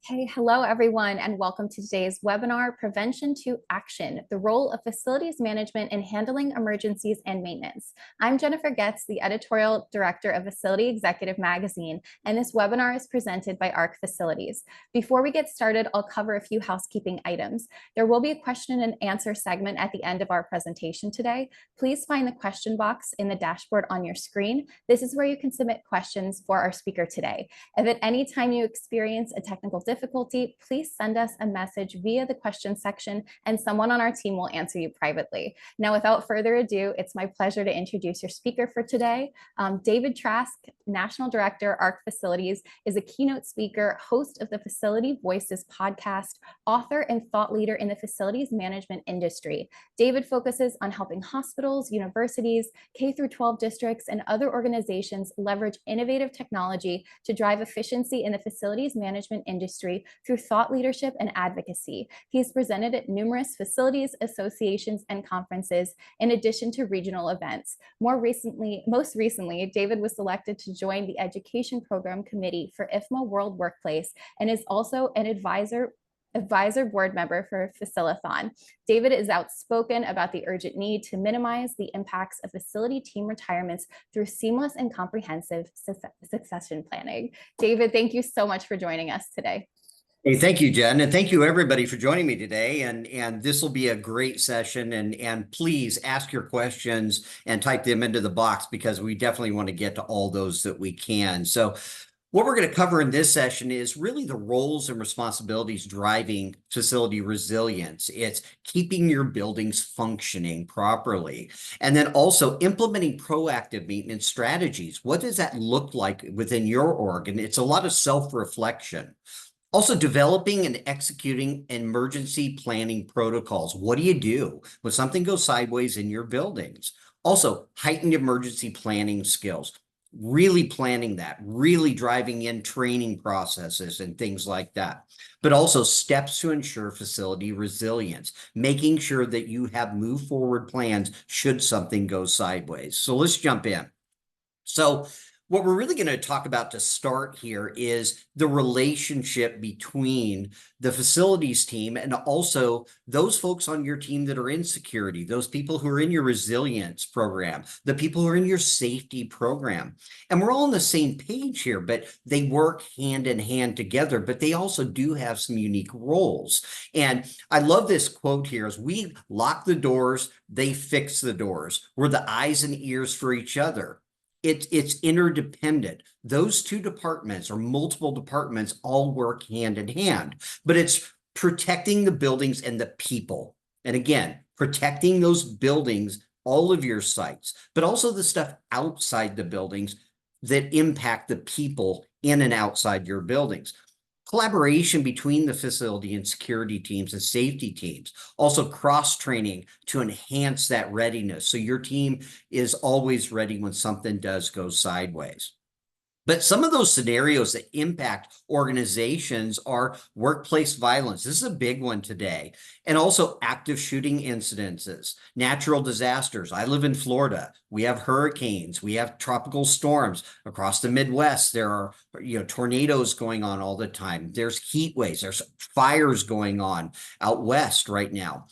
Hey, hello everyone, and welcome to today's webinar, Prevention to Action, the role of facilities management in handling emergencies and maintenance. I'm Jennifer Getz, the editorial director of Facility Executive Magazine, and this webinar is presented by ARC Facilities. Before we get started, I'll cover a few housekeeping items. There will be a question and answer segment at the end of our presentation today. Please find the question box in the dashboard on your screen. This is where you can submit questions for our speaker today. If at any time you experience a technical difficulty, please send us a message via the question section and someone on our team will answer you privately. Now, without further ado, it's my pleasure to introduce your speaker for today. David Trask, National Director, ARC Facilities, is a keynote speaker, host of the Facility Voices podcast, author and thought leader in the facilities management industry. David focuses on helping hospitals, universities, K-12 districts, and other organizations leverage innovative technology to drive efficiency in the facilities management industry through thought leadership and advocacy. He's presented at numerous facilities, associations, and conferences, in addition to regional events. Most recently, David was selected to join the Education Program Committee for IFMA World Workplace and is also an advisor board member for Facilithon. David is outspoken about the urgent need to minimize the impacts of facility team retirements through seamless and comprehensive succession planning. David, thank you so much for joining us today. Hey, thank you, Jen, and thank you everybody for joining me today. And this will be a great session. And please ask your questions and type them into the box because we definitely want to get to all those that we can. So what we're going to cover in this session is really the roles and responsibilities driving facility resilience. It's keeping your buildings functioning properly, and then also implementing proactive maintenance strategies. What does that look like within your org? And it's a lot of self-reflection. Also, developing and executing emergency planning protocols. What do you do when something goes sideways in your buildings? Also, heightened emergency planning skills. Really planning that, really driving in training processes and things like that. But also steps to ensure facility resilience, making sure that you have move forward plans should something go sideways. So let's jump in. So what we're really going to talk about to start here is the relationship between the facilities team and also those folks on your team that are in security, those people who are in your resilience program, the people who are in your safety program. And we're all on the same page here, but they work hand in hand together, but they also do have some unique roles. And I love this quote here: as we lock the doors, they fix the doors. We're the eyes and ears for each other. It's interdependent. Those two departments or multiple departments all work hand in hand, but it's protecting the buildings and the people. And again, protecting those buildings, all of your sites, but also the stuff outside the buildings that impact the people in and outside your buildings. Collaboration between the facility and security teams and safety teams, also cross-training to enhance that readiness so your team is always ready when something does go sideways. But some of those scenarios that impact organizations are workplace violence. This is a big one today. And also active shooting incidences, natural disasters. I live in Florida. We have hurricanes. We have tropical storms across the Midwest. There are, tornadoes going on all the time. There's heat waves. There's fires going on out west right now.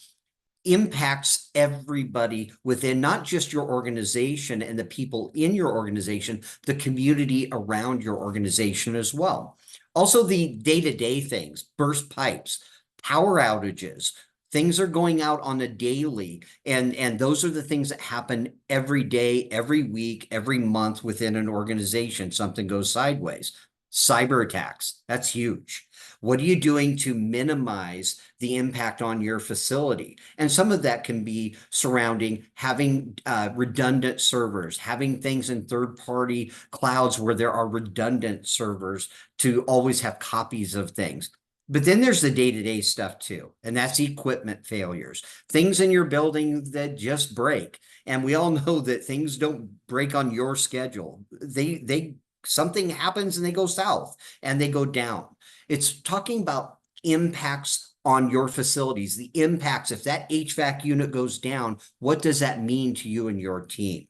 Impacts everybody within not just your organization and the people in your organization, the community around your organization as well. Also, the day-to-day things, burst pipes, power outages, things are going out on a daily, and those are the things that happen every day, every week, every month within an organization. Something goes sideways. Cyber attacks, that's huge. What are you doing to minimize the impact on your facility? And some of that can be surrounding having redundant servers, having things in third-party clouds where there are redundant servers to always have copies of things. But then there's the day-to-day stuff too, and that's equipment failures, things in your building that just break. And we all know that things don't break on your schedule. Something happens and they go south and they go down. It's talking about impacts on your facilities, the impacts. If that HVAC unit goes down, what does that mean to you and your team?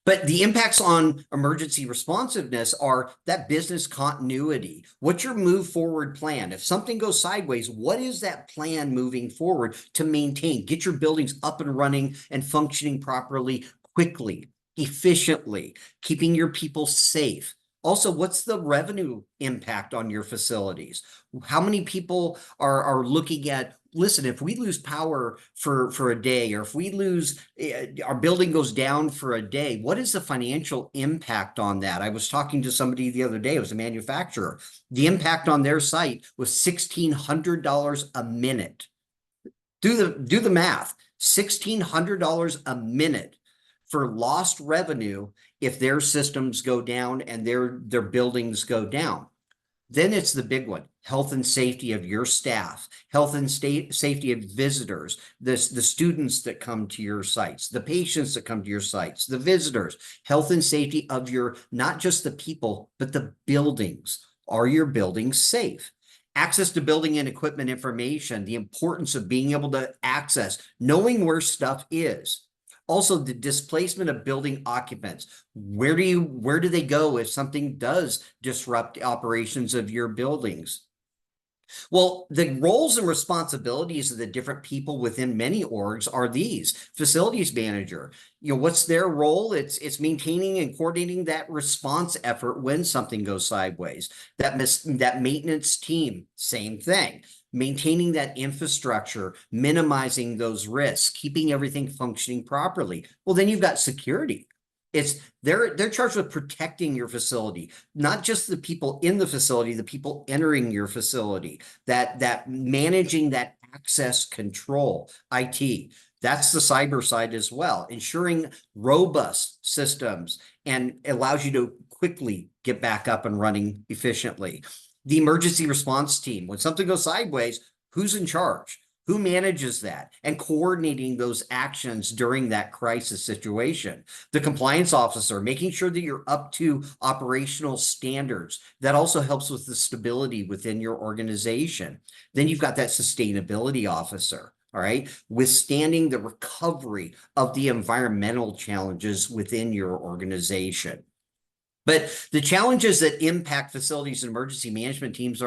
But the impacts on emergency responsiveness are that business continuity. What's your move forward plan? If something goes sideways, what is that plan moving forward to maintain, get your buildings up and running and functioning properly, quickly, efficiently, keeping your people safe? Also, what's the revenue impact on your facilities? How many people are looking at, listen, if we lose power for a day, or if we lose, our building goes down for a day, what is the financial impact on that? I was talking to somebody the other day, it was a manufacturer. The impact on their site was $1,600 a minute. Do the math, $1,600 a minute for lost revenue if their systems go down and their buildings go down. Then it's the big one, health and safety of your staff, health and safety of visitors, the students that come to your sites, the patients that come to your sites, the visitors, health and safety of your, not just the people, but the buildings. Are your buildings safe? Access to building and equipment information, the importance of being able to access, knowing where stuff is. Also, the displacement of building occupants. Where do they go if something does disrupt operations of your buildings? Well, the roles and responsibilities of the different people within many orgs are these. Facilities manager, what's their role? It's maintaining and coordinating that response effort when something goes sideways. That maintenance team, same thing. Maintaining that infrastructure, minimizing those risks, keeping everything functioning properly. Well, then you've got security. They're charged with protecting your facility, not just the people in the facility, the people entering your facility, that managing that access control, IT. That's the cyber side as well, ensuring robust systems and allows you to quickly get back up and running efficiently. The emergency response team, when something goes sideways, who's in charge? Who manages that and coordinating those actions during that crisis situation? The compliance officer, making sure that you're up to operational standards. That also helps with the stability within your organization. Then you've got that sustainability officer, all right, withstanding the recovery of the environmental challenges within your organization. But the challenges that impact facilities and emergency management teams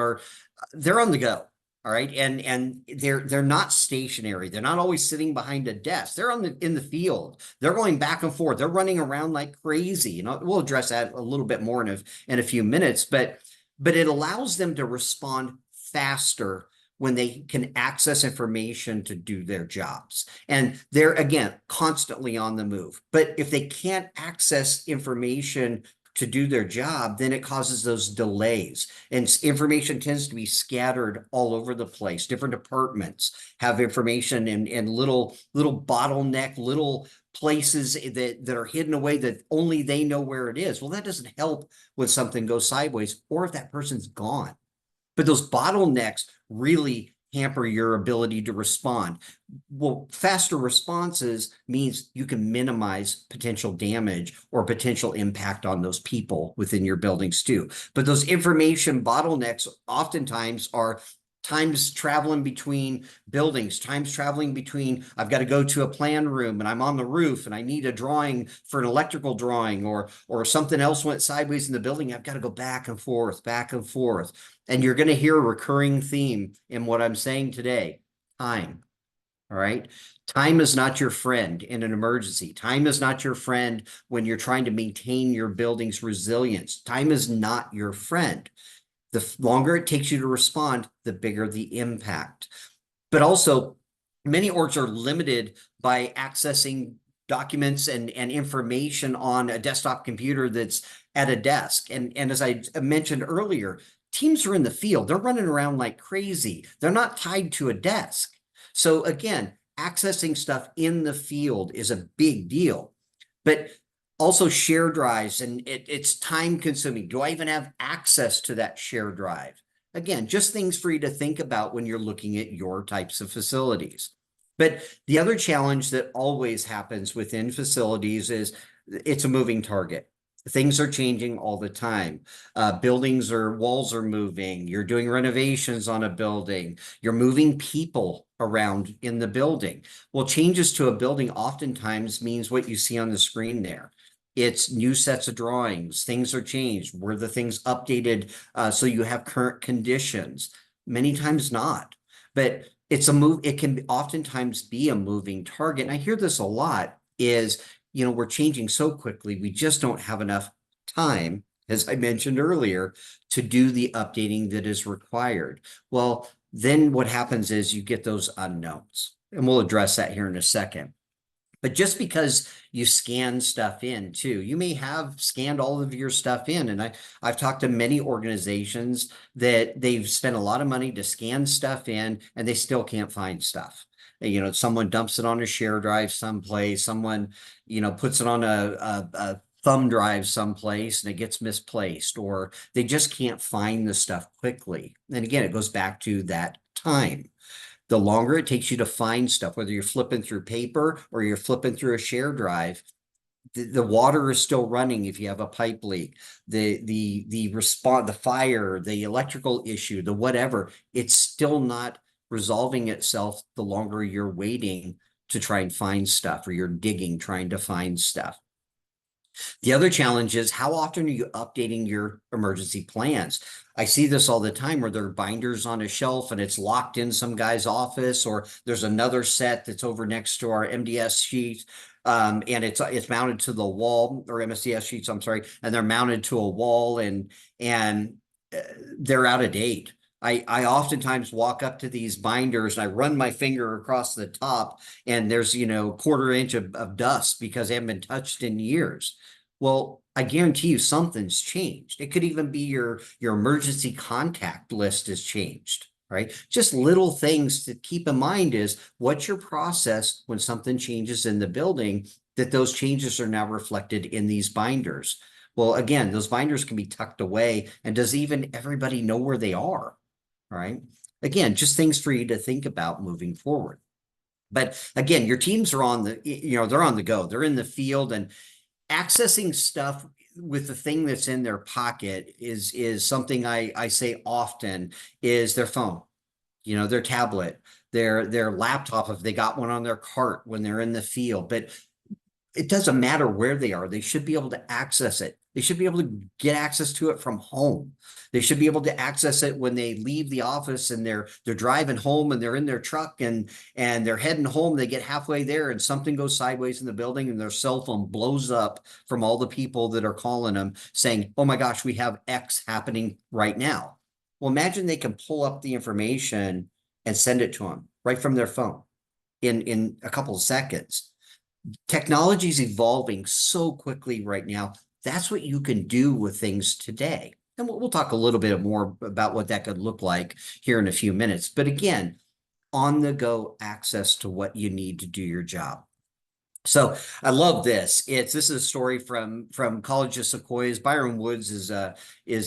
they're on the go. All right. And they're not stationary. They're not always sitting behind a desk. They're in the field. They're going back and forth. They're running around like crazy. We'll address that a little bit more in a few minutes, but it allows them to respond faster when they can access information to do their jobs. And they're, again, constantly on the move. But if they can't access information to do their job, then it causes those delays. And information tends to be scattered all over the place. Different departments have information in little bottleneck, little places that are hidden away that only they know where it is. Well, that doesn't help when something goes sideways or if that person's gone. But those bottlenecks really hamper your ability to respond. Well, faster responses means you can minimize potential damage or potential impact on those people within your buildings too. But those information bottlenecks oftentimes are times traveling between buildings, times traveling between, I've got to go to a plan room and I'm on the roof and I need a drawing for an electrical drawing, or something else went sideways in the building. I've got to go back and forth, back and forth. And you're going to hear a recurring theme in what I'm saying today: time. All right. Time is not your friend in an emergency. Time is not your friend when you're trying to maintain your building's resilience. Time is not your friend. The longer it takes you to respond, the bigger the impact. But also, many orgs are limited by accessing documents and information on a desktop computer that's at a desk. And as I mentioned earlier, teams are in the field. They're running around like crazy. They're not tied to a desk. So again, accessing stuff in the field is a big deal. But also share drives, and it's time consuming. Do I even have access to that share drive? Again, just things for you to think about when you're looking at your types of facilities. But the other challenge that always happens within facilities is it's a moving target. Things are changing all the time. Buildings or walls are moving. You're doing renovations on a building. You're moving people around in the building. Well, changes to a building oftentimes means what you see on the screen there. It's new sets of drawings. Things are changed. Were the things updated so you have current conditions? Many times not. But it's a move. It can oftentimes be a moving target. And I hear this a lot is, we're changing so quickly. We just don't have enough time, as I mentioned earlier, to do the updating that is required. Well, then what happens is you get those unknowns. And we'll address that here in a second. But just because you scan stuff in too, you may have scanned all of your stuff in. And I've talked to many organizations that they've spent a lot of money to scan stuff in and they still can't find stuff. Someone dumps it on a share drive someplace, someone, puts it on a thumb drive someplace and it gets misplaced, or they just can't find the stuff quickly. And again, it goes back to that time. The longer it takes you to find stuff, whether you're flipping through paper or you're flipping through a share drive, the water is still running if you have a pipe leak, the response, the fire, the electrical issue, the whatever, it's still not resolving itself the longer you're waiting to try and find stuff, or you're digging, trying to find stuff. The other challenge is, how often are you updating your emergency plans? I see this all the time where there are binders on a shelf and it's locked in some guy's office, or there's another set that's over next to our MDS sheet. And it's mounted to the wall, or MSDS sheets, I'm sorry, and they're mounted to a wall and they're out of date. I oftentimes walk up to these binders and I run my finger across the top and there's, quarter inch of dust because they haven't been touched in years. Well, I guarantee you something's changed. It could even be your emergency contact list has changed, right? Just little things to keep in mind is, what's your process when something changes in the building, that those changes are now reflected in these binders. Well, again, those binders can be tucked away, and does even everybody know where they are? All right. Again, just things for you to think about moving forward. But again, your teams are they're on the go. They're in the field, and accessing stuff with the thing that's in their pocket is something I say often, is their phone, their tablet, their laptop, if they got one on their cart when they're in the field. But it doesn't matter where they are. They should be able to access it. They should be able to get access to it from home. They should be able to access it when they leave the office and they're driving home and they're in their truck and they're heading home. They get halfway there and something goes sideways in the building and their cell phone blows up from all the people that are calling them saying, "Oh my gosh, we have X happening right now." Well, imagine they can pull up the information and send it to them right from their phone in a couple of seconds. Technology is evolving so quickly right now. That's what you can do with things today. And we'll talk a little bit more about what that could look like here in a few minutes. But again, on the go access to what you need to do your job. So I love this. This is a story from College of Sequoias. Byron Woods is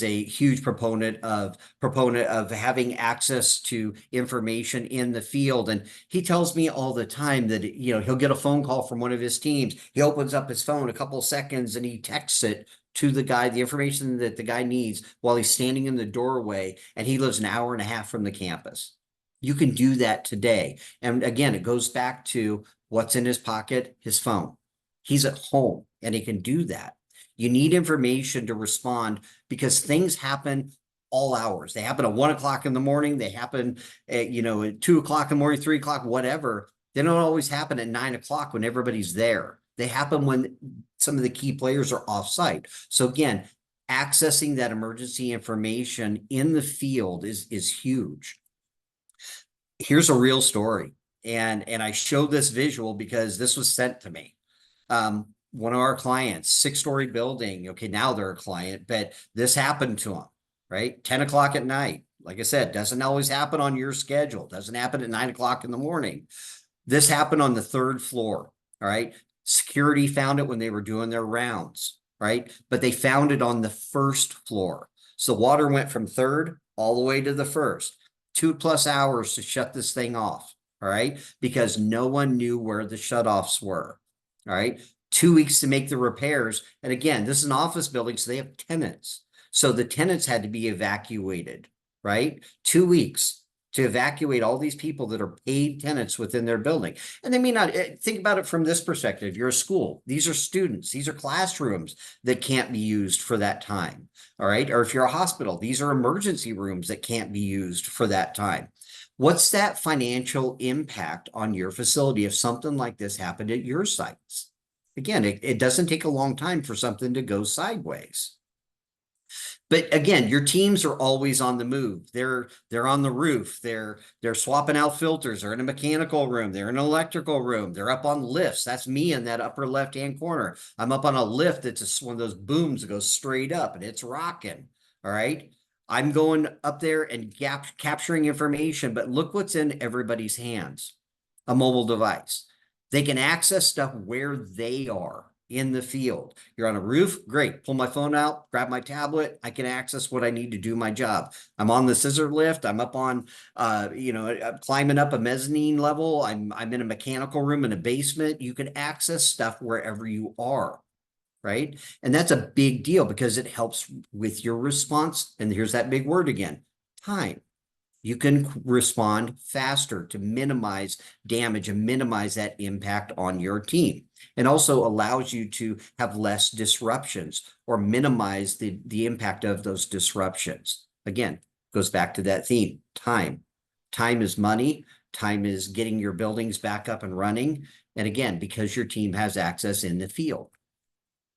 a huge proponent of having access to information in the field. And he tells me all the time that, he'll get a phone call from one of his teams. He opens up his phone a couple of seconds and he texts it to the guy, the information that the guy needs, while he's standing in the doorway, and he lives an hour and a half from the campus. You can do that today. And again, it goes back to what's in his pocket, his phone. He's at home and he can do that. You need information to respond, because things happen all hours. They happen at 1 o'clock in the morning. They happen at 2 o'clock in the morning, 3 o'clock, whatever. They don't always happen at 9 o'clock when everybody's there. They happen when some of the key players are off site. So again, accessing that emergency information in the field is huge. Here's a real story. And I showed this visual because this was sent to me. One of our clients, 6-story building. Okay, now they're a client, but this happened to them, right? 10 o'clock at night. Like I said, doesn't always happen on your schedule. Doesn't happen at 9 o'clock in the morning. This happened on the 3rd floor. All right. Security found it when they were doing their rounds, right? But they found it on the 1st floor. So water went from 3rd all the way to the 1st. 2+ hours to shut this thing off. All right. Because no one knew where the shutoffs were. All right. 2 weeks to make the repairs. And again, this is an office building, so they have tenants. So the tenants had to be evacuated, right? 2 weeks. to evacuate all these people that are paid tenants within their building. And they may not think about it from this perspective. You're a school. These are students. These are classrooms that can't be used for that time. All right. Or if you're a hospital, these are emergency rooms that can't be used for that time. What's that financial impact on your facility if something like this happened at your sites? Again, it doesn't take a long time for something to go sideways. But again, your teams are always on the move. They're on the roof. They're swapping out filters. They're in a mechanical room. They're in an electrical room. They're up on lifts. That's me in that upper left-hand corner. I'm up on a lift that's one of those booms that goes straight up and it's rocking. All right. I'm going up there and capturing information, but look what's in everybody's hands. A mobile device. They can access stuff where they are in the field. You're on a roof, great. Pull my phone out, grab my tablet. I can access what I need to do my job. I'm on the scissor lift. I'm up on, climbing up a mezzanine level. I'm in a mechanical room in a basement. You can access stuff wherever you are, right? And that's a big deal because it helps with your response. And here's that big word again, time. You can respond faster to minimize damage and minimize that impact on your team. And also allows you to have less disruptions or minimize the impact of those disruptions. Again, goes back to that theme, time. Time is money. Time is getting your buildings back up and running. And again, because your team has access in the field.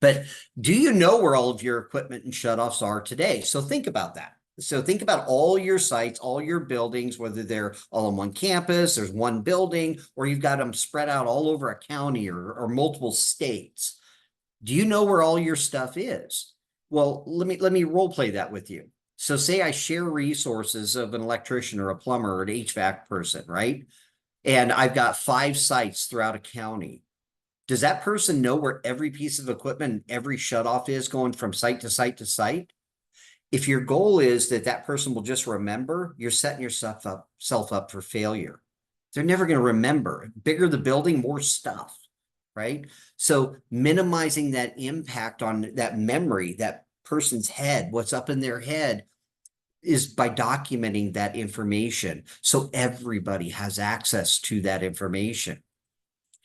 But do you know where all of your equipment and shutoffs are today? So think about that. So think about all your sites, all your buildings, whether they're all on one campus, there's one building, or you've got them spread out all over a county or multiple states. Do you know where all your stuff is? Well, let me role play that with you. So say I share resources of an electrician or a plumber or an HVAC person, right? And I've got 5 sites throughout a county. Does that person know where every piece of equipment and every shutoff is going from site to site to site? If your goal is that person will just remember, you're setting yourself up for failure. They're never going to remember. Bigger the building, more stuff, right? So minimizing that impact on that memory, that person's head, what's up in their head, is by documenting that information so everybody has access to that information.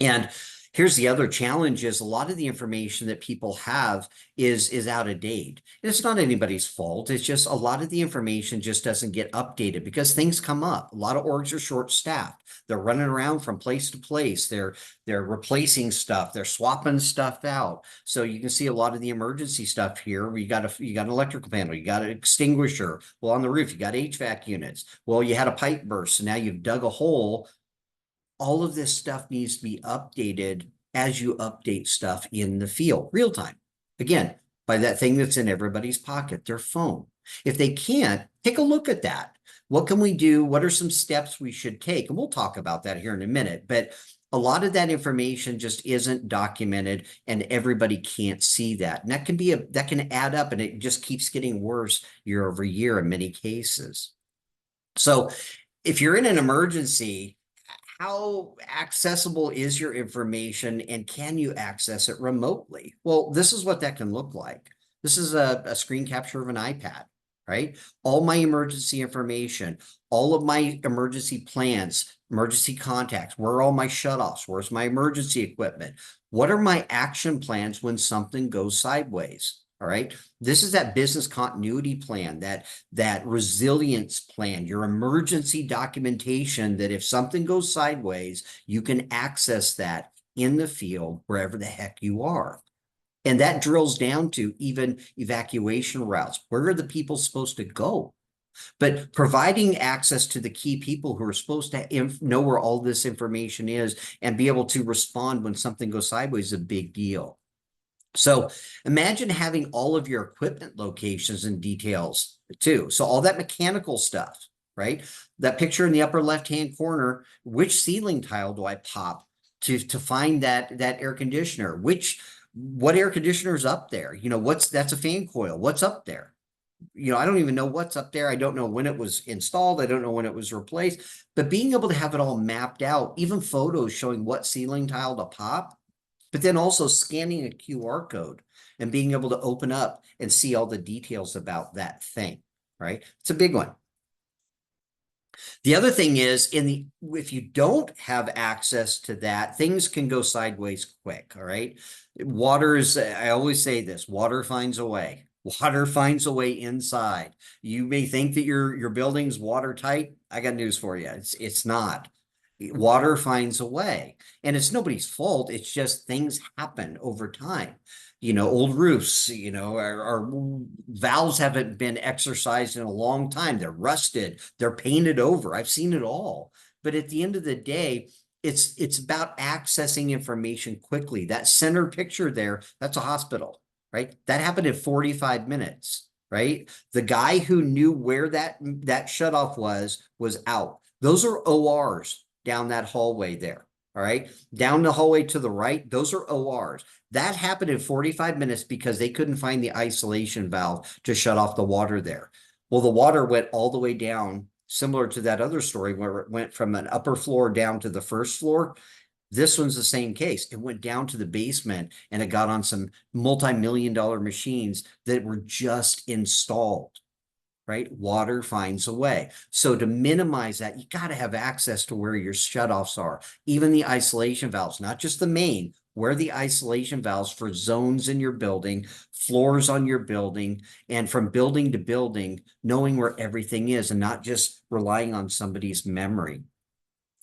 And here's the other challenge is a lot of the information that people have is out of date. And it's not anybody's fault. It's just a lot of the information just doesn't get updated because things come up. A lot of orgs are short-staffed. They're running around from place to place. They're replacing stuff. They're swapping stuff out. So you can see a lot of the emergency stuff here. You got an electrical panel, you got an extinguisher. Well, on the roof, you got HVAC units. Well, you had a pipe burst, so now you've dug a hole. All of this stuff needs to be updated as you update stuff in the field, real time. Again, by that thing that's in everybody's pocket, their phone. If they can't, take a look at that. What can we do? What are some steps we should take? And we'll talk about that here in a minute. But a lot of that information just isn't documented and everybody can't see that. And that can add up and it just keeps getting worse year over year in many cases. So if you're in an emergency, how accessible is your information and can you access it remotely? Well, this is what that can look like. This is a screen capture of an iPad, right? All my emergency information, all of my emergency plans, emergency contacts, where are all my shutoffs? Where's my emergency equipment? What are my action plans when something goes sideways? All right. This is that business continuity plan, that resilience plan, your emergency documentation that if something goes sideways, you can access that in the field wherever the heck you are. And that drills down to even evacuation routes. Where are the people supposed to go? But providing access to the key people who are supposed to know where all this information is and be able to respond when something goes sideways is a big deal. So imagine having all of your equipment locations and details too. So all that mechanical stuff, right? That picture in the upper left-hand corner, which ceiling tile do I pop to find that air conditioner? What air conditioner is up there? You know, that's a fan coil. What's up there? You know, I don't even know what's up there. I don't know when it was installed. I don't know when it was replaced, but being able to have it all mapped out, even photos showing what ceiling tile to pop, but then also scanning a QR code and being able to open up and see all the details about that thing, right? It's a big one. The other thing is if you don't have access to that, things can go sideways quick. All right. I always say this, water finds a way. Water finds a way inside. You may think that your building's watertight. I got news for you. It's not. Water finds a way. And it's nobody's fault. It's just things happen over time. Old roofs, our valves haven't been exercised in a long time. They're rusted, they're painted over. I've seen it all. But at the end of the day, it's about accessing information quickly. That center picture there, that's a hospital, right? That happened in 45 minutes, right? The guy who knew where that shutoff was out. Those are ORs down that hallway there. All right. Down the hallway to the right, those are ORs. That happened in 45 minutes because they couldn't find the isolation valve to shut off the water there. Well, the water went all the way down, similar to that other story where it went from an upper floor down to the first floor. This one's the same case. It went down to the basement and it got on some multi-million-dollar machines that were just installed. Right? Water finds a way. So to minimize that, you got to have access to where your shutoffs are, even the isolation valves, not just the main, where the isolation valves for zones in your building, floors on your building, and from building to building, knowing where everything is and not just relying on somebody's memory.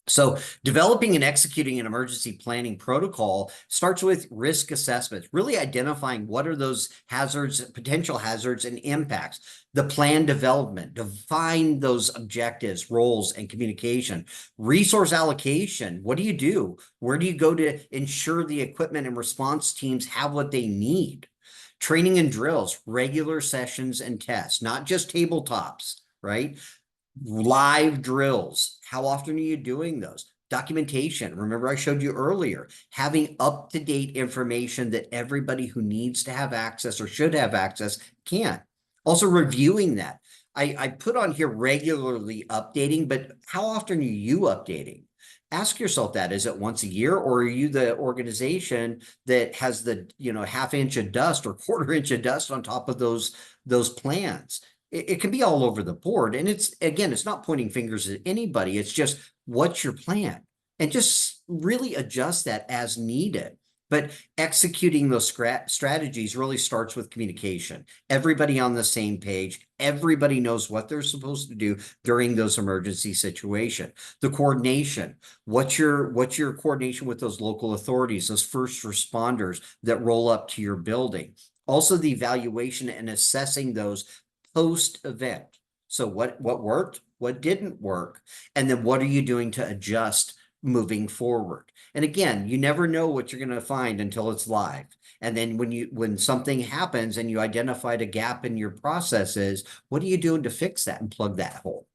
So developing and executing an emergency planning protocol starts with risk assessments, really identifying what are those hazards, potential hazards and impacts. The plan development, define those objectives, roles, and communication. Resource allocation, what do you do? Where do you go to ensure the equipment and response teams have what they need? Training and drills, regular sessions and tests, not just tabletops, right? Live drills. How often are you doing those? Documentation. Remember, I showed you earlier, having up-to-date information that everybody who needs to have access or should have access can. Also reviewing that. I put on here regularly updating, but how often are you updating? Ask yourself that. Is it once a year, or are you the organization that has the half inch of dust or quarter inch of dust on top of those plans? It can be all over the board. And it's not pointing fingers at anybody. It's just, what's your plan? And just really adjust that as needed. But executing those strategies really starts with communication. Everybody on the same page. Everybody knows what they're supposed to do during those emergency situations. The coordination. What's your coordination with those local authorities, those first responders that roll up to your building? Also, the evaluation and assessing those post-event. So what worked, what didn't work, and then what are you doing to adjust moving forward? And again, you never know what you're going to find until it's live. And then when something happens and you identified a gap in your processes, what are you doing to fix that and plug that hole?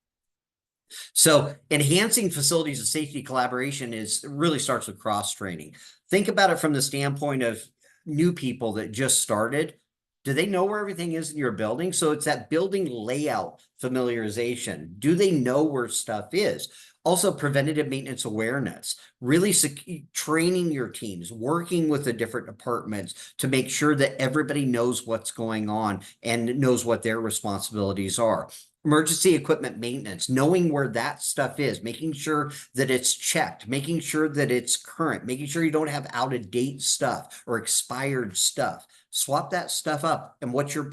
So enhancing facilities of safety collaboration really starts with cross training. Think about it from the standpoint of new people that just started. Do they know where everything is in your building? So it's that building layout familiarization. Do they know where stuff is? Also, preventative maintenance awareness, really training your teams, working with the different departments to make sure that everybody knows what's going on and knows what their responsibilities are. Emergency equipment maintenance, knowing where that stuff is, making sure that it's checked, making sure that it's current, making sure you don't have out-of-date stuff or expired stuff. Swap that stuff up. And what's your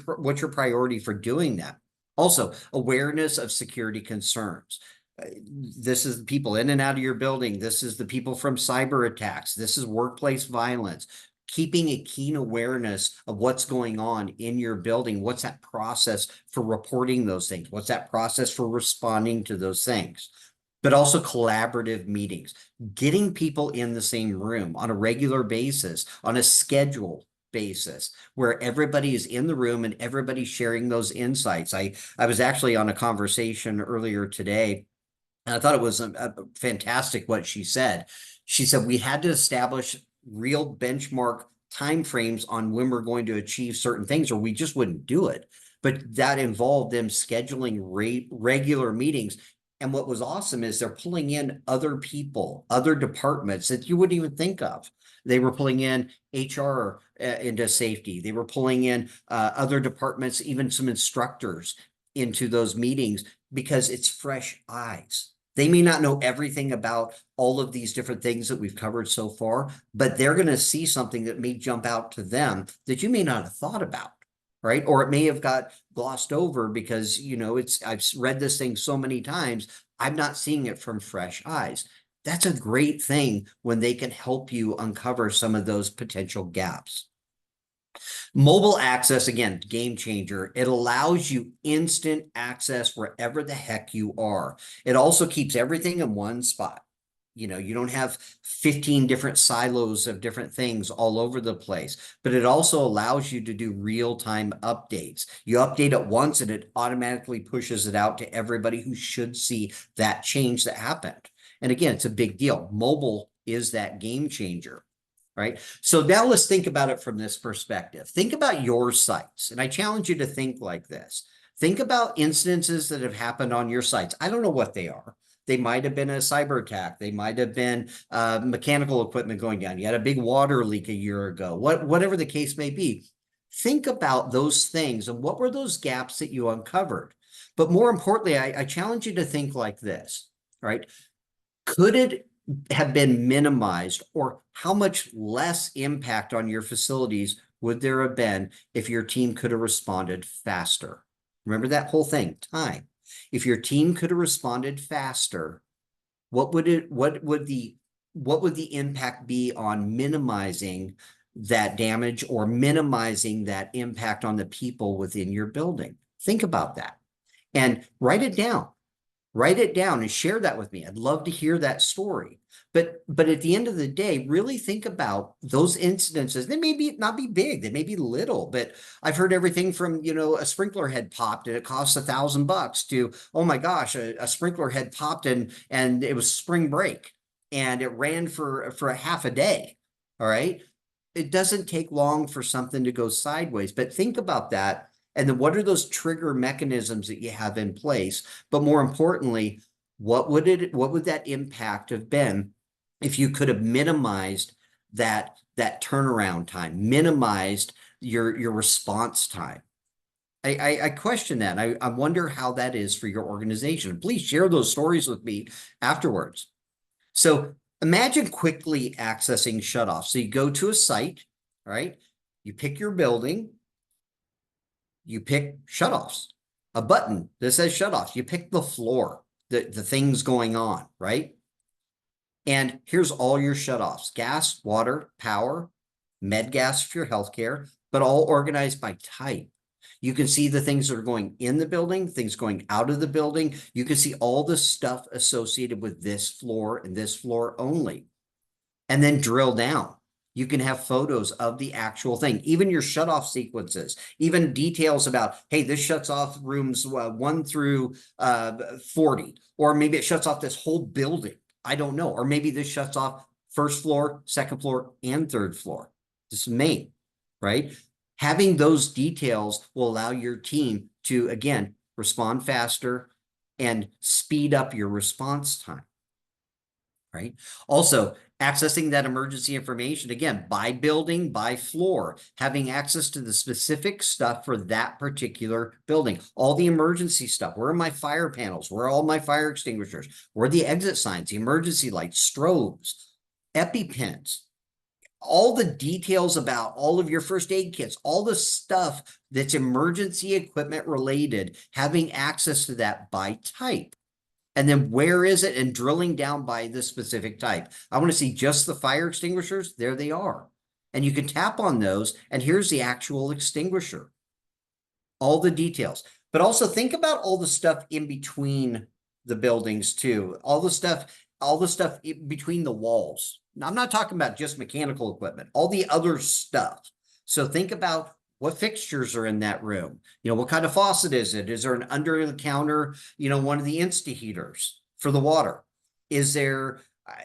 priority for doing that? Also, awareness of security concerns. This is people in and out of your building. This is the people from cyber attacks. This is workplace violence. Keeping a keen awareness of what's going on in your building. What's that process for reporting those things? What's that process for responding to those things? But also collaborative meetings, getting people in the same room on a regular basis, on a schedule basis, where everybody is in the room and everybody's sharing those insights. I was actually on a conversation earlier today, and I thought it was fantastic what she said. She said we had to establish real benchmark timeframes on when we're going to achieve certain things, or we just wouldn't do it. But that involved them scheduling regular meetings. And what was awesome is they're pulling in other people, other departments that you wouldn't even think of. They were pulling in HR into safety. They were pulling in other departments, even some instructors into those meetings because it's fresh eyes. They may not know everything about all of these different things that we've covered so far, but they're going to see something that may jump out to them that you may not have thought about, right? Or it may have got glossed over because, I've read this thing so many times, I'm not seeing it from fresh eyes. That's a great thing when they can help you uncover some of those potential gaps. Mobile access, again, game changer. It allows you instant access wherever the heck you are. It also keeps everything in one spot. You don't have 15 different silos of different things all over the place, but it also allows you to do real-time updates. You update it once and it automatically pushes it out to everybody who should see that change that happened. And again, it's a big deal. Mobile is that game changer. Right. So now let's think about it from this perspective. Think about your sites. And I challenge you to think like this. Think about incidences that have happened on your sites. I don't know what they are. They might have been a cyber attack. They might have been mechanical equipment going down. You had a big water leak a year ago. Whatever the case may be. Think about those things and what were those gaps that you uncovered. But more importantly, I challenge you to think like this, right? Could it have been minimized, or how much less impact on your facilities would there have been if your team could have responded faster? Remember that whole thing, time. If your team could have responded faster, what would the impact be on minimizing that damage or minimizing that impact on the people within your building? Think about that and write it down. Write it down and share that with me. I'd love to hear that story. But at the end of the day, really think about those incidences. They may not be big, they may be little, but I've heard everything from, a sprinkler head popped and it costs $1,000 to, oh my gosh, a sprinkler head popped and it was spring break and it ran for a half a day. All right. It doesn't take long for something to go sideways, but think about that. And then what are those trigger mechanisms that you have in place? But more importantly, what would that impact have been if you could have minimized that turnaround time, minimized your response time? I question that. I wonder how that is for your organization. Please share those stories with me afterwards. So imagine quickly accessing shutoffs. So you go to a site, right? You pick your building. You pick shutoffs, a button that says shutoffs. You pick the floor, the things going on, right? And here's all your shutoffs: gas, water, power, med gas for your healthcare, but all organized by type. You can see the things that are going in the building, things going out of the building. You can see all the stuff associated with this floor and this floor only. And then drill down. You can have photos of the actual thing, even your shutoff sequences, even details about, hey, this shuts off rooms 1 through 40, or maybe it shuts off this whole building. I don't know. Or maybe this shuts off first floor, second floor, and third floor. This is main, right? Having those details will allow your team to, again, respond faster and speed up your response time, right? Also, accessing that emergency information, again, by building, by floor, having access to the specific stuff for that particular building, all the emergency stuff. Where are my fire panels? Where are all my fire extinguishers? Where are the exit signs, the emergency lights, strobes, EpiPens, all the details about all of your first aid kits, all the stuff that's emergency equipment related, having access to that by type. And then where is it? And drilling down by the specific type. I want to see just the fire extinguishers. There they are. And you can tap on those. And here's the actual extinguisher. All the details. But also think about all the stuff in between the buildings too. All the stuff between the walls. Now, I'm not talking about just mechanical equipment, all the other stuff. So think about what fixtures are in that room. What kind of faucet is it? Is there an under the counter, one of the Insta heaters for the water? Is there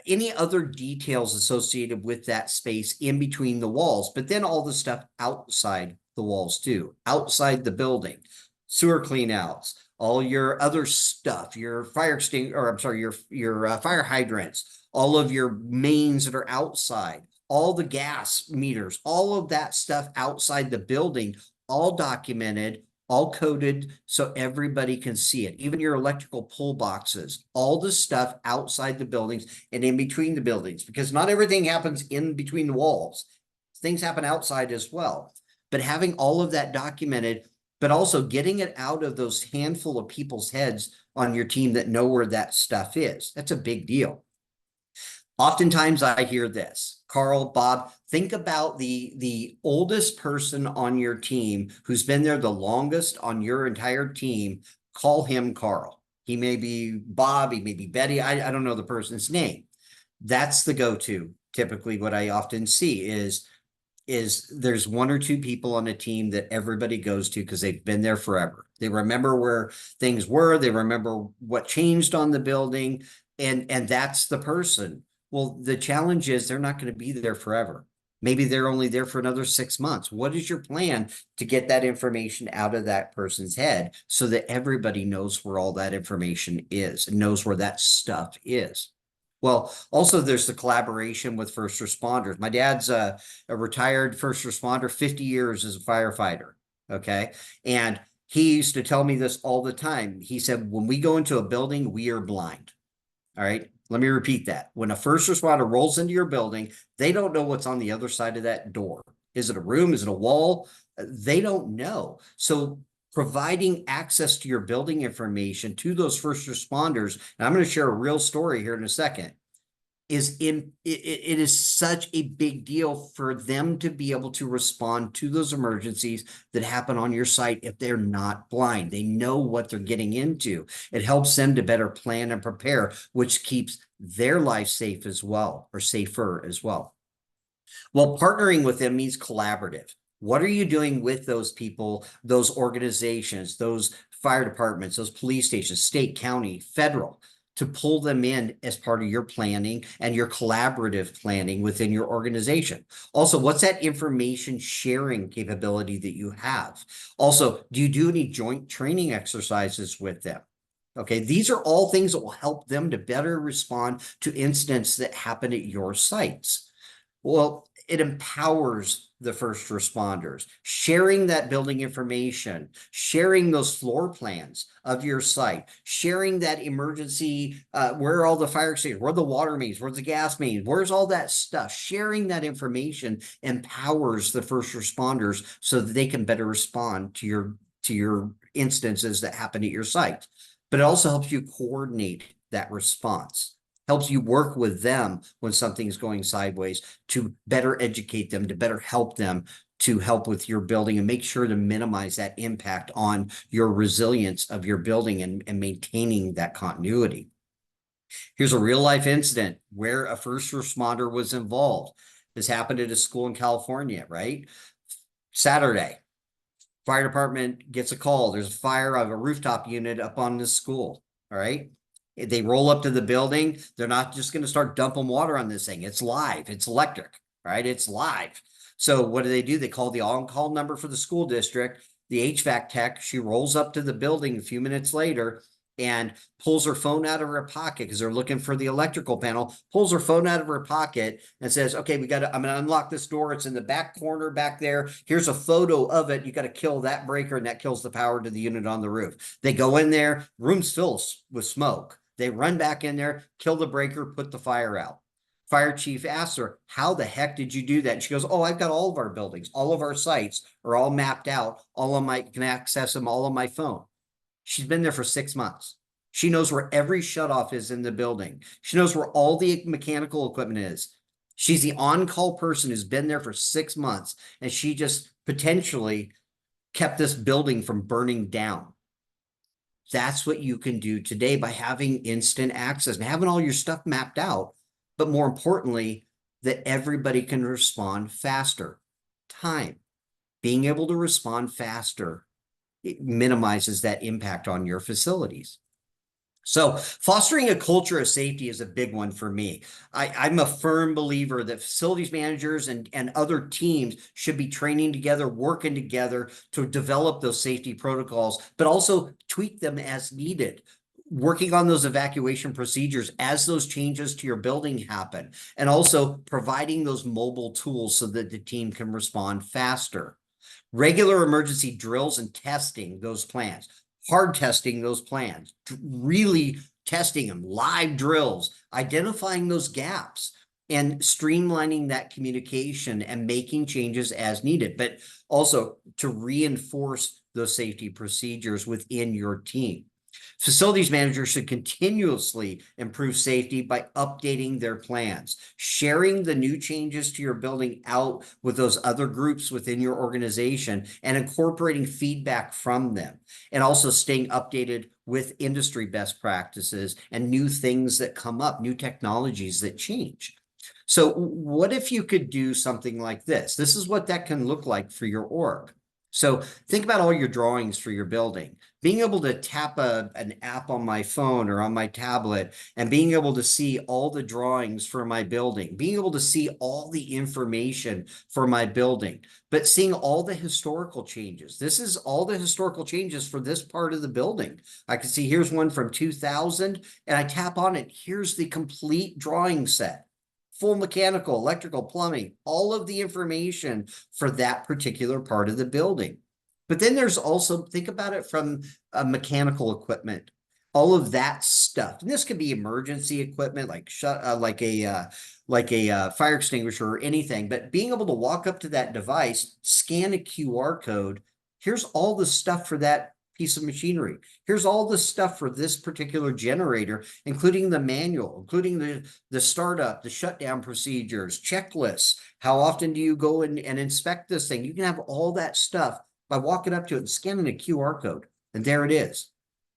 any other details associated with that space in between the walls? But then all the stuff outside the walls too, outside the building, sewer cleanouts, all your other stuff, your fire fire hydrants, all of your mains that are outside, all the gas meters, all of that stuff outside the building, all documented, all coded so everybody can see it. Even your electrical pull boxes, all the stuff outside the buildings and in between the buildings, because not everything happens in between the walls. Things happen outside as well. But having all of that documented, but also getting it out of those handful of people's heads on your team that know where that stuff is. That's a big deal. Oftentimes I hear this, Carl, Bob, think about the oldest person on your team who's been there the longest on your entire team. Call him Carl. He may be Bob, he may be Betty. I don't know the person's name. That's the go-to. Typically what I often see is there's one or two people on a team that everybody goes to because they've been there forever. They remember where things were. They remember what changed on the building, and that's the person. Well, the challenge is they're not going to be there forever. Maybe they're only there for another 6 months. What is your plan to get that information out of that person's head so that everybody knows where all that information is and knows where that stuff is? Well, also there's the collaboration with first responders. My dad's a retired first responder, 50 years as a firefighter, okay? And he used to tell me this all the time. He said, when we go into a building, we are blind, all right? Let me repeat that. When a first responder rolls into your building, they don't know what's on the other side of that door. Is it a room? Is it a wall? They don't know. So providing access to your building information to those first responders, and I'm going to share a real story here in a second, it is such a big deal for them to be able to respond to those emergencies that happen on your site if they're not blind. They know what they're getting into. It helps them to better plan and prepare, which keeps their life safe as well, or safer as well. Well, partnering with them means collaborative. What are you doing with those people, those organizations, those fire departments, those police stations, state, county, federal, to pull them in as part of your planning and your collaborative planning within your organization? Also, what's that information sharing capability that you have? Also, do you do any joint training exercises with them? Okay, these are all things that will help them to better respond to incidents that happen at your sites. Well, it empowers the first responders, sharing that building information, sharing those floor plans of your site, sharing that emergency, where are all the fire extinguishers, where are the water mains, where's the gas mains, where's all that stuff. Sharing that information empowers the first responders so that they can better respond to your instances that happen at your site. But it also helps you coordinate that response. Helps you work with them when something's going sideways to better educate them, to better help them, to help with your building and make sure to minimize that impact on your resilience of your building and maintaining that continuity. Here's a real life incident where a first responder was involved. This happened at a school in California, right? Saturday, fire department gets a call. There's a fire of a rooftop unit up on this school, all right? They roll up to the building. They're not just going to start dumping water on this thing. It's live. It's electric, right? It's live. So what do? They call the on-call number for the school district. The HVAC tech, she rolls up to the building a few minutes later and pulls her phone out of her pocket because they're looking for the electrical panel, pulls her phone out of her pocket and says, okay, I'm going to unlock this door. It's in the back corner back there. Here's a photo of it. You got to kill that breaker and that kills the power to the unit on the roof. They go in there, room's filled with smoke. They run back in there, kill the breaker, put the fire out. Fire chief asks her, how the heck did you do that? And she goes, oh, I've got all of our buildings, all of our sites are all mapped out. All of my, can access them all on my phone. She's been there for 6 months. She knows where every shutoff is in the building. She knows where all the mechanical equipment is. She's the on-call person who's been there for 6 months, and she just potentially kept this building from burning down. That's what you can do today by having instant access and having all your stuff mapped out. But more importantly, that everybody can respond faster. Time. Being able to respond faster, it minimizes that impact on your facilities. So fostering a culture of safety is a big one for me. I'm a firm believer that facilities managers and other teams should be training together, working together to develop those safety protocols, but also tweak them as needed. Working on those evacuation procedures as those changes to your building happen, and also providing those mobile tools so that the team can respond faster. Regular emergency drills and testing those plans, hard testing those plans, really testing them, live drills, identifying those gaps and streamlining that communication and making changes as needed, but also to reinforce those safety procedures within your team. Facilities managers should continuously improve safety by updating their plans, sharing the new changes to your building out with those other groups within your organization, and incorporating feedback from them, and also staying updated with industry best practices and new things that come up, new technologies that change. So what if you could do something like this? This is what that can look like for your org. So think about all your drawings for your building. Being able to tap an app on my phone or on my tablet and being able to see all the drawings for my building, being able to see all the information for my building, but seeing all the historical changes. This is all the historical changes for this part of the building. I can see here's one from 2000 and I tap on it. Here's the complete drawing set. Full mechanical, electrical, plumbing, all of the information for that particular part of the building. But then there's also, think about it from mechanical equipment, all of that stuff. And this could be emergency equipment like a fire extinguisher or anything, but being able to walk up to that device, scan a QR code, here's all the stuff for that piece of machinery. Here's all the stuff for this particular generator, including the manual, including the startup, the shutdown procedures, checklists. How often do you go and inspect this thing? You can have all that stuff by walking up to it and scanning a QR code. And there it is.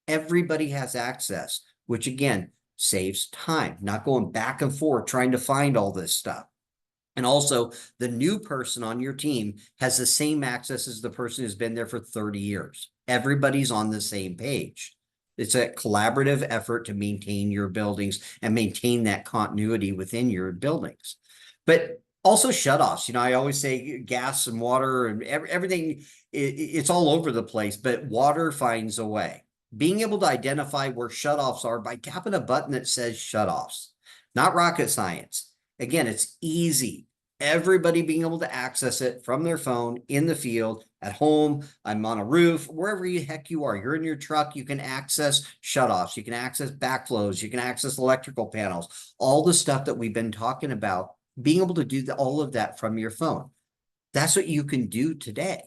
Everybody has access, which again, saves time, not going back and forth trying to find all this stuff. And also, the new person on your team has the same access as the person who's been there for 30 years. Everybody's on the same page. It's a collaborative effort to maintain your buildings and maintain that continuity within your buildings. But also shutoffs. You know, I always say gas and water and everything, it's all over the place, but water finds a way. Being able to identify where shutoffs are by tapping a button that says shutoffs. Not rocket science. Again, it's easy. Everybody being able to access it from their phone in the field, at home, I'm on a roof, wherever the heck you are. You're in your truck, you can access shutoffs, you can access backflows, you can access electrical panels, all the stuff that we've been talking about, being able to do all of that from your phone. That's what you can do today.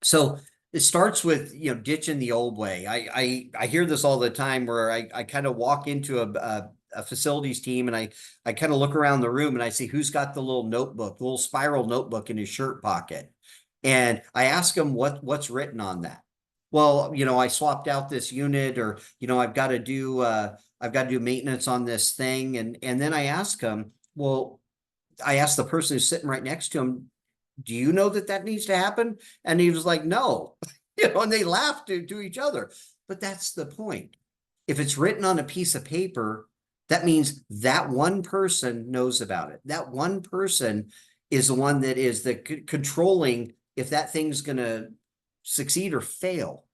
So it starts with, you know, ditching the old way. I hear this all the time where I kind of walk into a facilities team and I kind of look around the room and I see who's got the little notebook, the little spiral notebook in his shirt pocket. And I ask him what's written on that. Well, you know, I swapped out this unit, or, you know, I've got to do maintenance on this thing. And then I ask him, well, I asked the person who's sitting right next to him, do you know that needs to happen? And he was like, no, you know, and they laughed to each other. But that's the point. If it's written on a piece of paper, that means that one person knows about it. That one person is the one that is controlling if that thing's going to succeed or fail.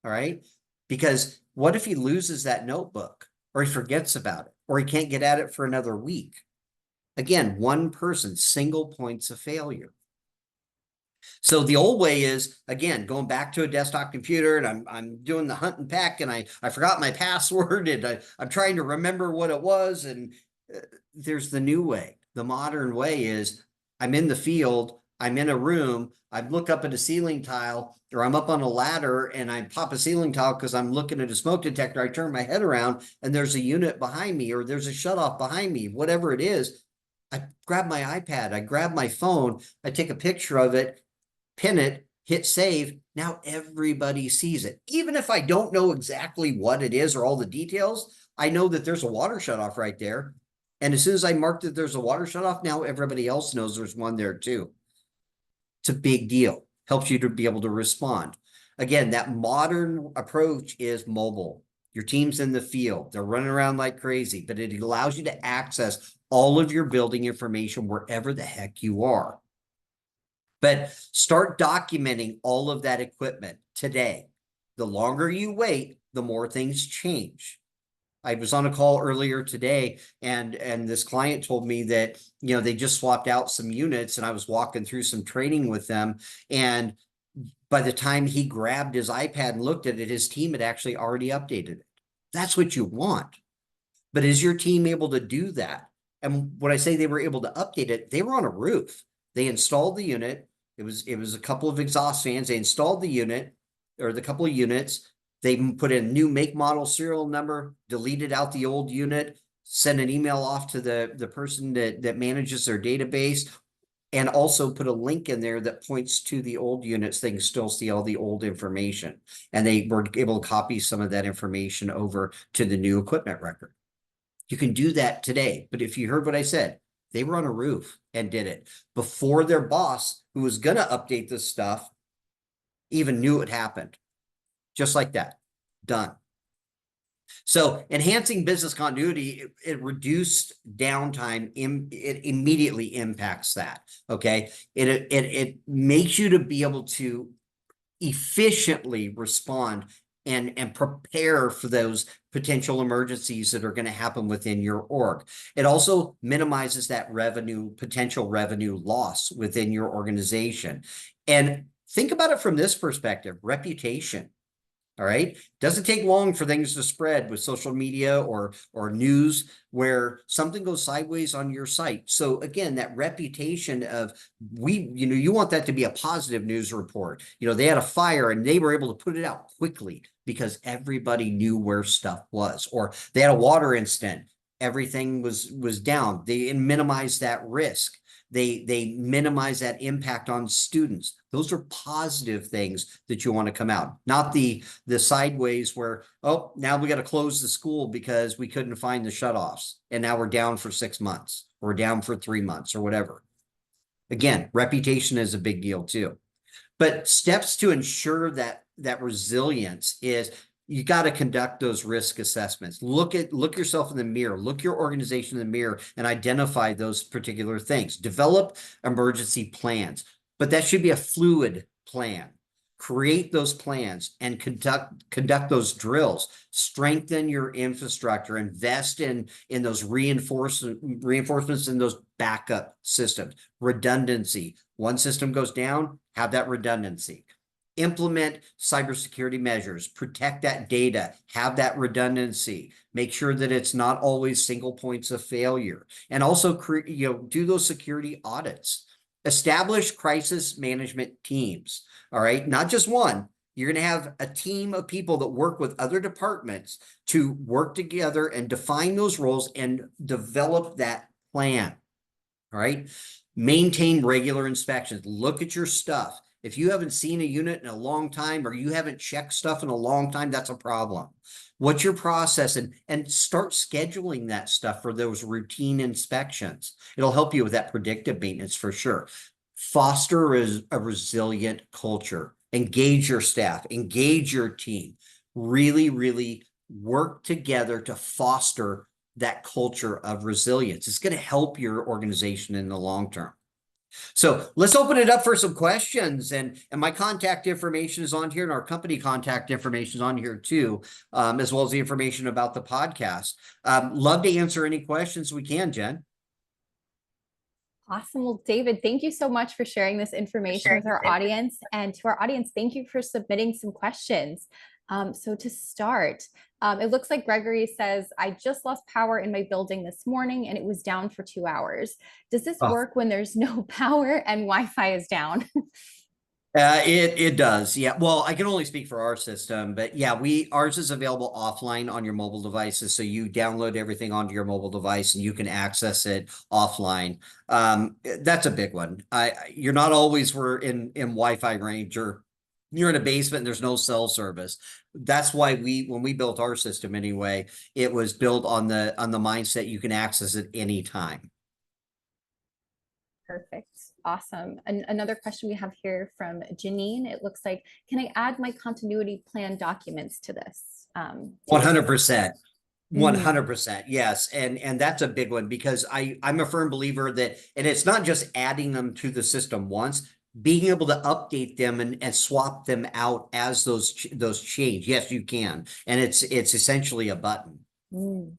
All right. Because what if he loses that notebook, or he forgets about it, or he can't get at it for another week? Again, one person, single points of failure. So the old way is, again, going back to a desktop computer, and I'm doing the hunt and peck, and I forgot my password, and I'm trying to remember what it was. And there's the new way. The modern way is, I'm in the field, I'm in a room, I look up at a ceiling tile, or I'm up on a ladder and I pop a ceiling tile because I'm looking at a smoke detector. I turn my head around and there's a unit behind me, or there's a shutoff behind me, whatever it is. I grab my iPad, I grab my phone, I take a picture of it, pin it, hit save. Now everybody sees it. Even if I don't know exactly what it is or all the details, I know that there's a water shutoff right there. And as soon as I mark that there's a water shutoff, now everybody else knows there's one there too. It's a big deal. Helps you to be able to respond. Again, that modern approach is mobile. Your team's in the field. They're running around like crazy, but it allows you to access all of your building information wherever the heck you are. But start documenting all of that equipment today. The longer you wait, the more things change. I was on a call earlier today, and this client told me that, they just swapped out some units, and I was walking through some training with them, and by the time he grabbed his iPad and looked at it, his team had actually already updated it. That's what you want. But is your team able to do that? And when I say they were able to update it, they were on a roof. They installed the unit. It was a couple of exhaust fans. They installed the unit, or the couple of units. They put in new make, model, serial number, deleted out the old unit, sent an email off to the person that manages their database, and also put a link in there that points to the old units. They can still see all the old information. And they were able to copy some of that information over to the new equipment record. You can do that today. But if you heard what I said, they were on a roof and did it before their boss, who was going to update this stuff, even knew it happened. Just like that. Done. So enhancing business continuity, it reduced downtime. It immediately impacts that. Okay. It makes you to be able to efficiently respond and prepare for those potential emergencies that are going to happen within your org. It also minimizes that potential revenue loss within your organization. And think about it from this perspective, reputation. All right. Doesn't take long for things to spread with social media or news where something goes sideways on your site. So again, that reputation of you want that to be a positive news report. They had a fire and they were able to put it out quickly because everybody knew where stuff was, or they had a water incident. Everything was down. They minimized that risk. They minimize that impact on students. Those are positive things that you want to come out, not the sideways where, oh, now we got to close the school because we couldn't find the shutoffs, and now we're down for 6 months, or down for 3 months, or whatever. Again, reputation is a big deal too. But steps to ensure that resilience is, you got to conduct those risk assessments. Look yourself in the mirror, look your organization in the mirror, and identify those particular things. Develop emergency plans, but that should be a fluid plan. Create those plans and conduct those drills. Strengthen your infrastructure. Invest in those reinforcements in those backup systems. Redundancy. One system goes down, have that redundancy. Implement cybersecurity measures, protect that data, have that redundancy, make sure that it's not always single points of failure, and also do those security audits. Establish crisis management teams. All right, not just one. You're going to have a team of people that work with other departments to work together and define those roles and develop that plan. All right, maintain regular inspections. Look at your stuff. If you haven't seen a unit in a long time, or you haven't checked stuff in a long time, that's a problem. What's your process? And start scheduling that stuff for those routine inspections. It'll help you with that predictive maintenance for sure. Foster a resilient culture. Engage your staff, engage your team. Really, really work together to foster that culture of resilience. It's going to help your organization in the long term. So let's open it up for some questions, and my contact information is on here, and our company contact information is on here too, as well as the information about the podcast. Love to answer any questions we can, Jen. Awesome. Well, David, thank you so much for sharing this information with our audience. And to our audience, thank you for submitting some questions. So to start, it looks like Gregory says, I just lost power in my building this morning and it was down for 2 hours. Does this work when there's no power and Wi-Fi is down? It does. Yeah. Well, I can only speak for our system, but yeah, ours is available offline on your mobile devices. So you download everything onto your mobile device and you can access it offline. That's a big one. You're not always in Wi-Fi range, or you're in a basement and there's no cell service. That's why when we built our system anyway, it was built on the mindset you can access it anytime. Perfect. Awesome. And another question we have here from Janine. It looks like, can I add my continuity plan documents to this? 100%. 100%. Yes. And that's a big one, because I'm a firm believer that, and it's not just adding them to the system once, being able to update them and swap them out as those change. Yes, you can. And it's essentially a button. Mm,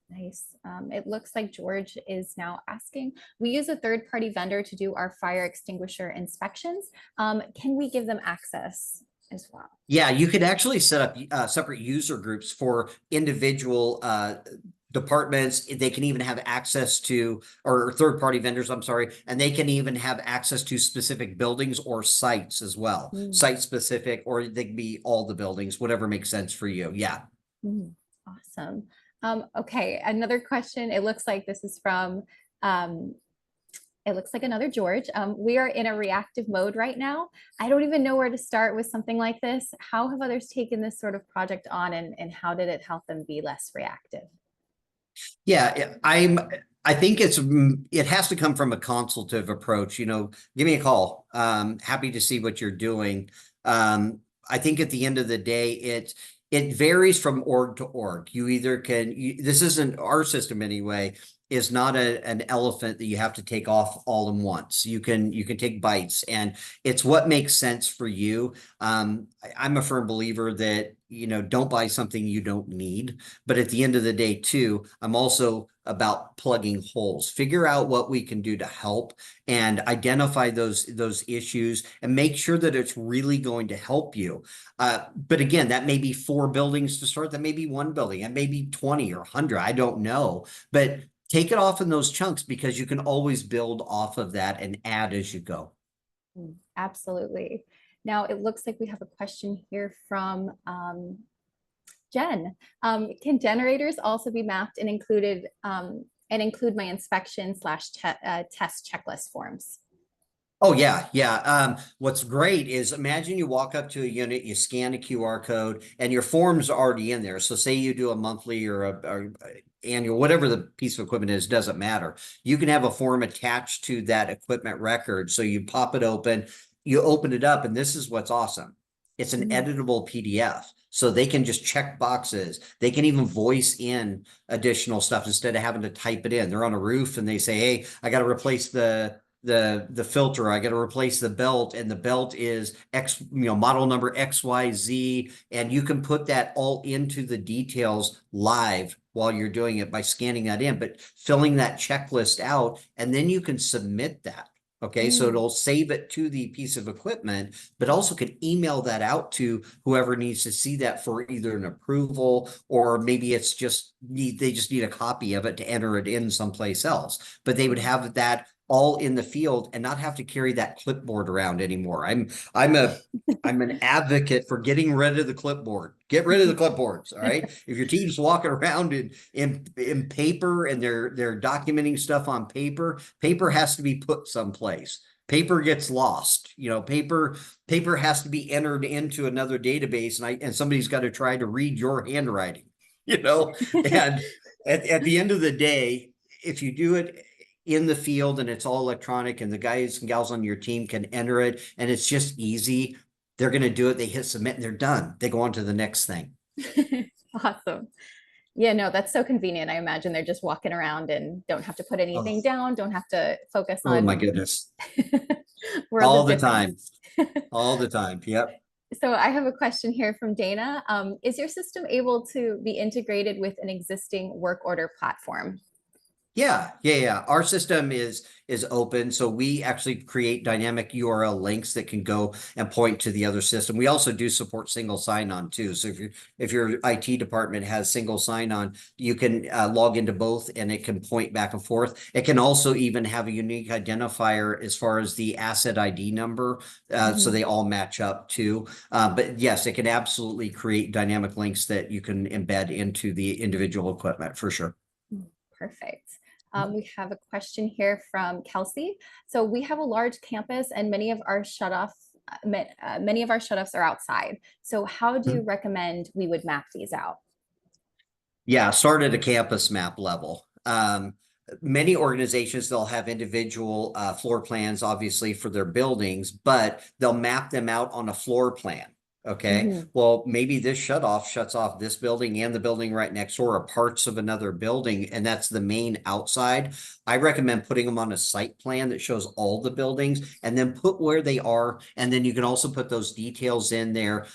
nice. It looks like George is now asking, we use a third-party vendor to do our fire extinguisher inspections. Can we give them access as well? Yeah, you could actually set up separate user groups for individual departments. They can even have access to, or third-party vendors, I'm sorry, and they can even have access to specific buildings or sites as well, Mm, site specific, or they can be all the buildings, whatever makes sense for you. Yeah. mm, awesome. Okay, another question. It looks like this is from um, it looks like another George. We are in a reactive mode right now. I don't even know where to start with something like this. How have others taken this sort of project on, and how did it help them be less reactive? Yeah, I think it has to come from a consultative approach. Give me a call. Happy to see what you're doing. I think at the end of the day, it varies from org to org. You either this isn't our system anyway, is not an elephant that you have to take off all in once. You can take bites, and it's what makes sense for you. I'm a firm believer that, don't buy something you don't need. But at the end of the day, too, I'm also about plugging holes. Figure out what we can do to help and identify those issues and make sure that it's really going to help you. But again, that may be 4 buildings to start. That may be 1 building. That may be 20 or 100. I don't know. But take it off in those chunks, because you can always build off of that and add as you go. Absolutely. Now it looks like we have a question here from Jen. Can generators also be mapped and included and include my inspection slash test checklist forms? Oh yeah, yeah. What's great is, imagine you walk up to a unit, you scan a QR code, and your form's already in there. So say you do a monthly or a annual, whatever the piece of equipment is, doesn't matter. You can have a form attached to that equipment record. So you pop it open, you open it up, and this is what's awesome. It's an Mm. editable PDF. So they can just check boxes. They can even voice in additional stuff instead of having to type it in. They're on a roof and they say, hey, I got to replace the filter, I got to replace the belt, and the belt is X, model number XYZ, and you can put that all into the details live while you're doing it by scanning that in, but filling that checklist out, and then you can submit that. Okay, so Mm. it'll save it to the piece of equipment, but also can email that out to whoever needs to see that for either an approval, or maybe it's just they just need a copy of it to enter it in someplace else. But they would have that all in the field and not have to carry that clipboard around anymore. I'm an advocate for getting rid of the clipboard. Get rid of the clipboards. All right. If your team's walking around in paper and they're documenting stuff on paper, paper has to be put someplace. Paper gets lost. Paper has to be entered into another database, and somebody's got to try to read your handwriting. And at the end of the day, if you do it in the field and it's all electronic and the guys and gals on your team can enter it and it's just easy, they're going to do it. They hit submit and they're done. They go on to the next thing. Awesome. Yeah, no, that's so convenient. I imagine they're just walking around and don't have to put Oh, anything down, don't have to focus oh my on goodness. world All of the time. difference. All the time. Yep. So I have a question here from Dana. Is your system able to be integrated with an existing work order platform? Yeah. Our system is open, so we actually create dynamic URL links that can go and point to the other system. We also do support single sign-on too. So if your IT department has single sign-on, you can log into both, and it can point back and forth. It can also even have a unique identifier as far as the asset ID number, so they all match up too. But yes, it can absolutely create dynamic links that you can embed into the individual equipment for sure. Perfect. We have a question here from Kelsey. So we have a large campus and many of our shutoffs are outside. So how do you recommend we would map these out? Yeah, start at a campus map level. Many organizations, they'll have individual floor plans, obviously, for their buildings, but they'll map them out on a floor plan. Okay, Mhm. well, maybe this shut off shuts off this building and the building right next door or parts of another building, and that's the main outside. I recommend putting them on a site plan that shows all the buildings and then put where they are. And then you can also put those details in there.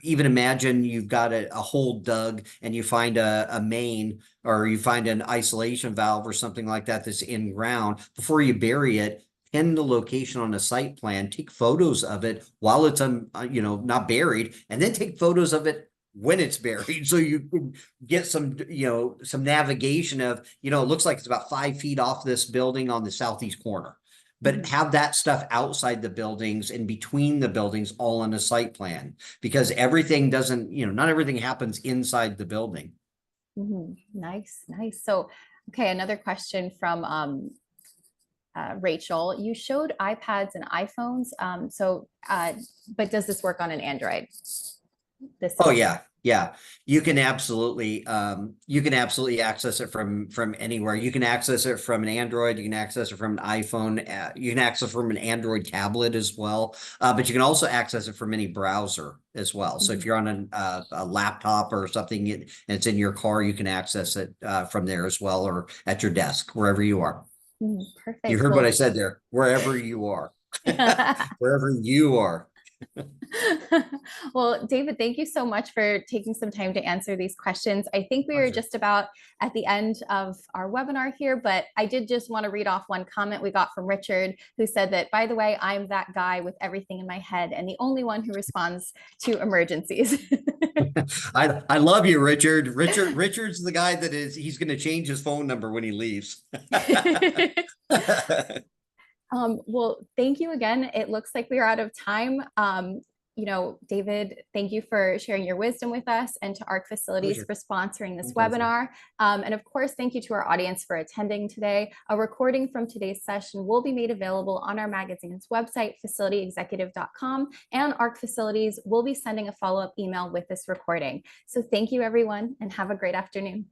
Even imagine you've got a hole dug and you find a main or you find an isolation valve or something like that that's in ground. Before you bury it, pin the location on a site plan, take photos of it while it's not buried, and then take photos of it when it's buried, so you can get some navigation of, it looks like it's about 5 feet off this building on the southeast corner. But Mhm. have that stuff outside the buildings and between the buildings all in a site plan, because everything doesn't, not everything happens inside the building. Mhm. Nice, nice. So, okay, another question from Rachel. You showed iPads and iPhones. But does this work on an Android? This Oh solution. yeah, yeah. You can absolutely access it from anywhere. You can access it from an Android, you can access it from an iPhone, you can access it from an Android tablet as well. But you can also access it from any browser as well. So if Mhm. you're on a laptop or something and it's in your car, you can access it from there as well, or at your desk, wherever you are. Mhm. You Perfect. heard what I Well, said there, wherever you are. Wherever you are. well, David, thank you so much for taking some time to answer these questions. I think we are Pleasure. just about at the end of our webinar here, but I did just want to read off one comment we got from Richard, who said that, by the way, I'm that guy with everything in my head and the only one who responds to emergencies. I love you, Richard. Richard's the guy he's going to change his phone number when he leaves. Well, thank you again. It looks like we are out of time. David, thank you for sharing your wisdom with us, and to ARC Facilities Pleasure. for sponsoring this My pleasure. webinar. And of course, thank you to our audience for attending today. A recording from today's session will be made available on our magazine's website, facilityexecutive.com, and ARC Facilities will be sending a follow-up email with this recording. So thank you, everyone, and have a great afternoon.